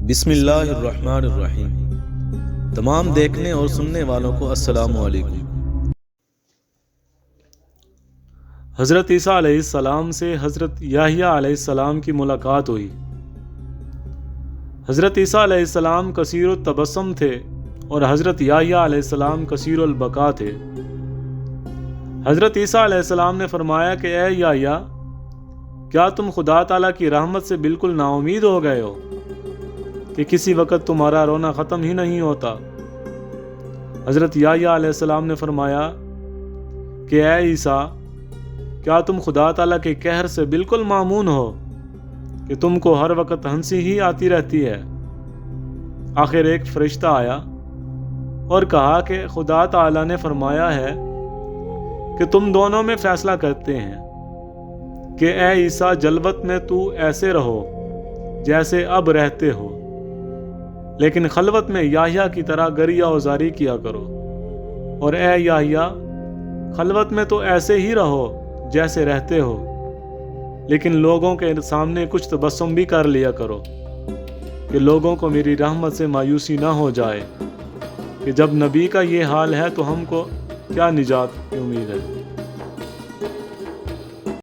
بسم اللہ الرحمن الرحیم۔ تمام دیکھنے اور سننے والوں کو السلام علیکم۔ حضرت عیسیٰ علیہ السلام سے حضرت یحییٰ علیہ السلام کی ملاقات ہوئی۔ حضرت عیسیٰ علیہ السلام کثیر التبسم تھے اور حضرت یحییٰ علیہ السلام کثیر البکا تھے۔ حضرت عیسیٰ علیہ السلام نے فرمایا کہ اے یحییٰ، کیا تم خدا تعالیٰ کی رحمت سے بالکل نا امید ہو گئے ہو کہ کسی وقت تمہارا رونا ختم ہی نہیں ہوتا؟ حضرت یحییٰ علیہ السلام نے فرمایا کہ اے عیسیٰ، کیا تم خدا تعالیٰ کے قہر سے بالکل مامون ہو کہ تم کو ہر وقت ہنسی ہی آتی رہتی ہے؟ آخر ایک فرشتہ آیا اور کہا کہ خدا تعالیٰ نے فرمایا ہے کہ تم دونوں میں فیصلہ کرتے ہیں کہ اے عیسیٰ، جلوت میں تو ایسے رہو جیسے اب رہتے ہو، لیکن خلوت میں یحییٰ کی طرح گریہ وزاری کیا کرو، اور اے یحییٰ، خلوت میں تو ایسے ہی رہو جیسے رہتے ہو، لیکن لوگوں کے سامنے کچھ تبسم بھی کر لیا کرو کہ لوگوں کو میری رحمت سے مایوسی نہ ہو جائے کہ جب نبی کا یہ حال ہے تو ہم کو کیا نجات کی امید ہے۔